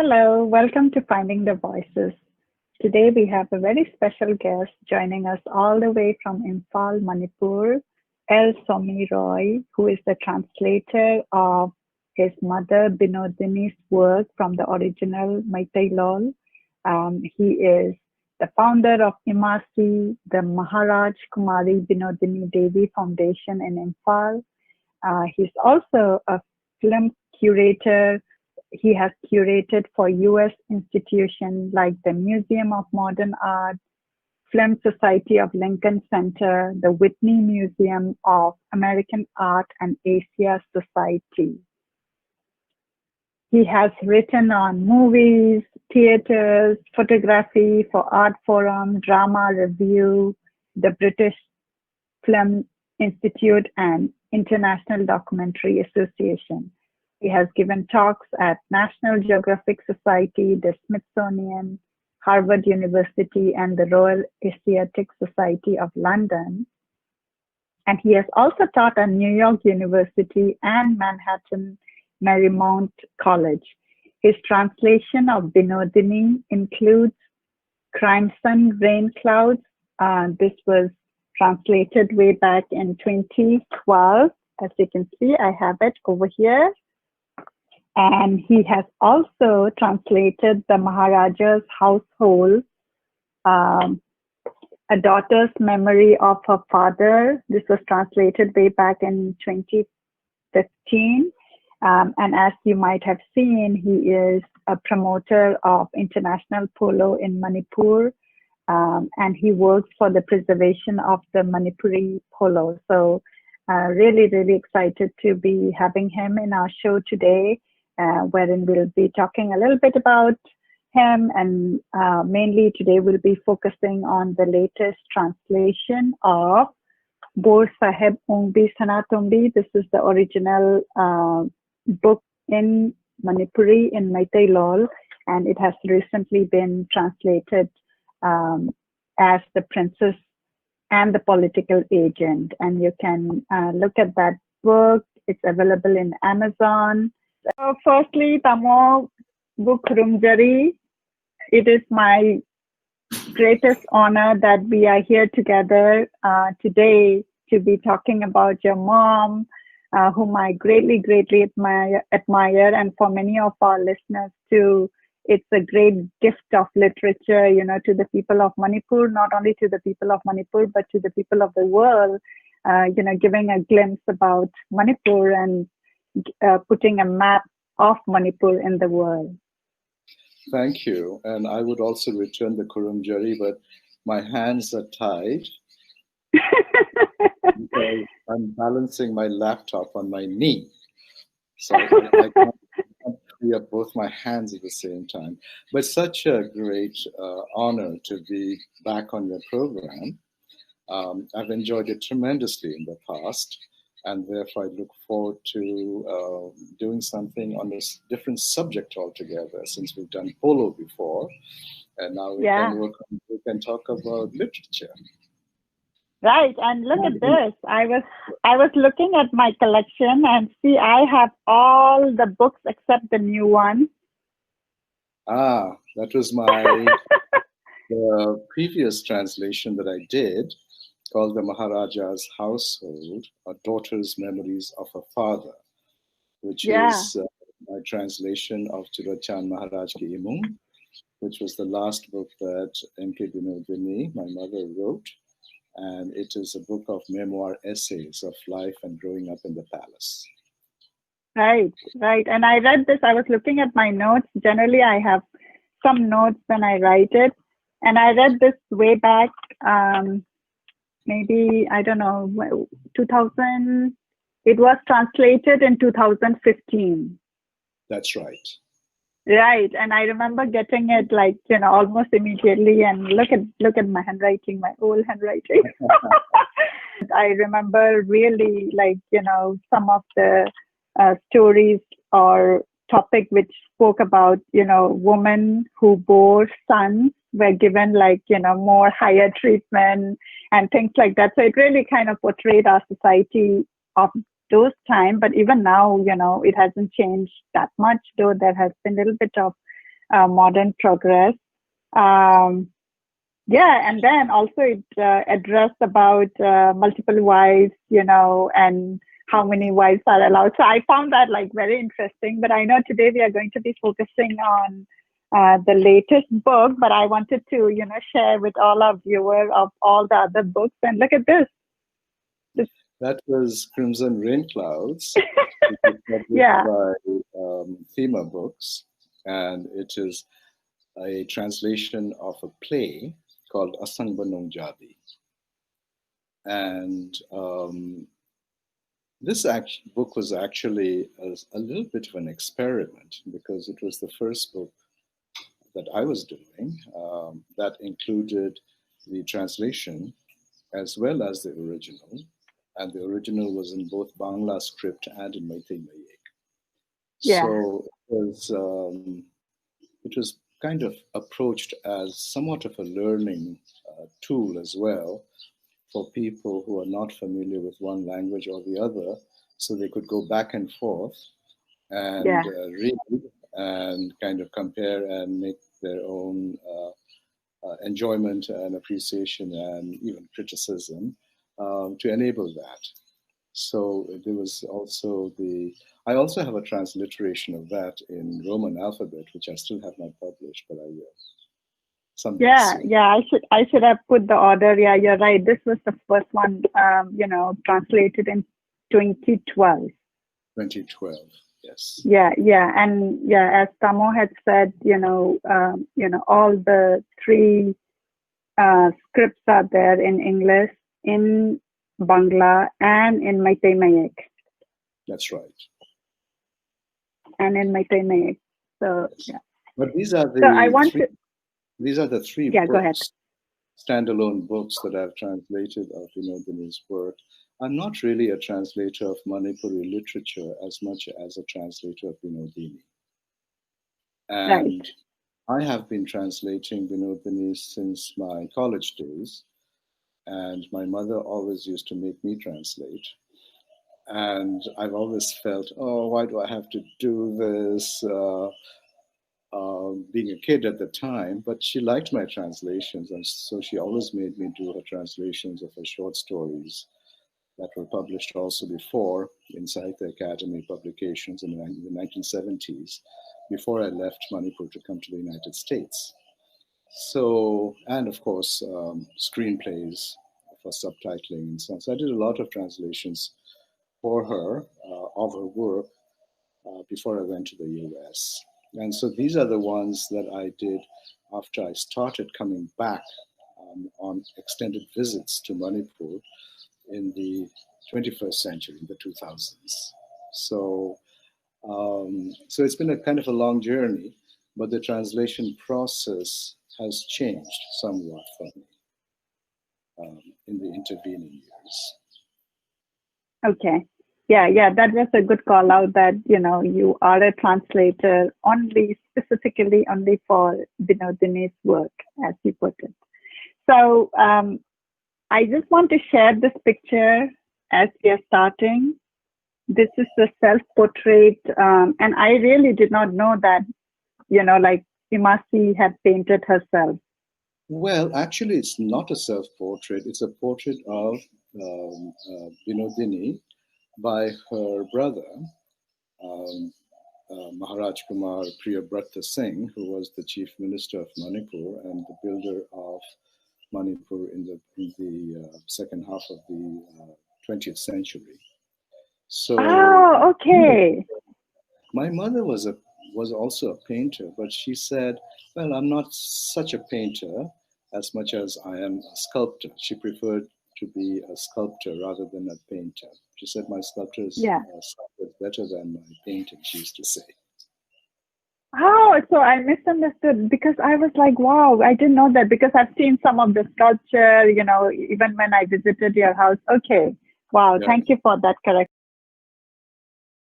Hello, welcome to Finding the Voices. Today we have a very special guest joining us all the way from Imphal, Manipur, Somi Roy, who is the translator of his mother Binodini's work from the original Meitei Lol. He is the founder of IMASI, the Maharaja Kumari Binodini Devi Foundation in Imphal. He's also a film curator. He has curated for US institutions like the Museum of Modern Art, Film Society of Lincoln Center, the Whitney Museum of American Art and Asia Society. He has written on movies, theaters, photography for Art Forum, Drama Review, the British Film Institute, and International Documentary Association. He has given talks at National Geographic Society, the Smithsonian, Harvard University, and the Royal Asiatic Society of London. And he has also taught at New York University and Manhattan Marymount College. His translation of Binodini includes Crimson Rainclouds. This was translated way back in 2012. As you can see, I have it over here. And he has also translated the Maharaja's Household, a daughter's memory of her father. This was translated way back in 2015. And as you might have seen, he is a promoter of international polo in Manipur. And he works for the preservation of the Manipuri polo. So really, really excited to be having him in our show today. Wherein we'll be talking a little bit about him, and mainly today we'll be focusing on the latest translation of Bor Saheb Ongbi Sanatombi. This is the original book in Manipuri in Meitei Lol, and it has recently been translated as The Princess and the Political Agent. And you can look at that book. It's available in Amazon. So firstly, Tamo Bukrumjari, it is my greatest honor that we are here together today to be talking about your mom, whom I greatly, greatly admire. And for many of our listeners too, it's a great gift of literature, to the people of Manipur, not only to the people of Manipur, but to the people of the world, giving a glimpse about Manipur and putting a map of Manipur in the world. Thank you. And I would also return the Kurumjari, but my hands are tied because I'm balancing my laptop on my knee. So I can't free up both my hands at the same time. But such a great honor to be back on your program. I've enjoyed it tremendously in the past. And therefore, I look forward to doing something on this different subject altogether, since we've done polo before, and now we can talk about literature. Right, and look at this. I was looking at my collection, and see, I have all the books except the new one. Ah, that was my the previous translation that I did, called The Maharaja's Household, A Daughter's Memories of Her Father, which is my translation of Chirachan Maharaj Ki Imung, which was the last book that MK Binodini, my mother, wrote. And it is a book of memoir essays of life and growing up in the palace. Right. And I read this, I was looking at my notes. Generally, I have some notes when I write it. And I read this way back, maybe, I don't know, 2000, it was translated in 2015. That's right. Right, and I remember getting it almost immediately, and look at my handwriting, my old handwriting. I remember really some of the stories or topic which spoke about, women who bore sons were given more higher treatment and things like that. So it really kind of portrayed our society of those time, but even now, it hasn't changed that much, though there has been a little bit of modern progress. Yeah, and then also it addressed about multiple wives, and how many wives are allowed. So I found that like very interesting. But I know today we are going to be focusing on the latest book, but I wanted to, share with all our viewers of all the other books. And look at this. That was Crimson Rainclouds, which was published Yeah. by Thema Books, and it is a translation of a play called Asang Banong Jadi. And this book was actually a little bit of an experiment, because it was the first book that I was doing that included the translation as well as the original. And the original was in both Bangla script and in Meitei Mayek. Yeah. So it was kind of approached as somewhat of a learning tool as well for people who are not familiar with one language or the other, so they could go back and forth and read and kind of compare and make their own enjoyment and appreciation and even criticism to enable that. So there was also I also have a transliteration of that in Roman alphabet, which I still have not published, but I will. I should have put the order. Yeah, you're right. This was the first one, translated in 2012. 2012, yes. Yeah, and as Tamo had said, all the three scripts are there in English, in Bangla, and in Meitei Mayek. That's right. And in Meitei Mayek. So yeah. But these are the three go ahead. Standalone books that I've translated of Binodini's work. I'm not really a translator of Manipuri literature as much as a translator of Binodini. And I have been translating Binodini since my college days. And my mother always used to make me translate. And I've always felt, oh, why do I have to do this? Being a kid at the time, but she liked my translations, and so she always made me do her translations of her short stories that were published also before in Sahitya Academy publications in the 1970s, before I left Manipur to come to the United States. So, and of course, screenplays for subtitling and so on. So I did a lot of translations for her of her work before I went to the US. And so these are the ones that I did after I started coming back on extended visits to Manipur in the 21st century, in the 2000s. So, so it's been a kind of a long journey, but the translation process has changed somewhat for me in the intervening years. Okay. Yeah, that was a good call out that, you are a translator specifically only for Binodini's work, as you put it. So I just want to share this picture as we are starting. This is the self-portrait, and I really did not know that, Imasi had painted herself. Well, actually, it's not a self-portrait. It's a portrait of Binodini by her brother, Maharaja Kumar Priyabrata Singh, who was the chief minister of Manipur and the builder of Manipur in the second half of the 20th century. So, okay. My mother was also a painter, but she said, "Well, I'm not such a painter as much as I am a sculptor." She preferred to be a sculptor rather than a painter. She said, "My sculpture is better than my painting," she used to say. Oh, so I misunderstood, because I was like, wow, I didn't know that, because I've seen some of the sculpture, even when I visited your house. Okay. Wow. Yeah. Thank you for that correction.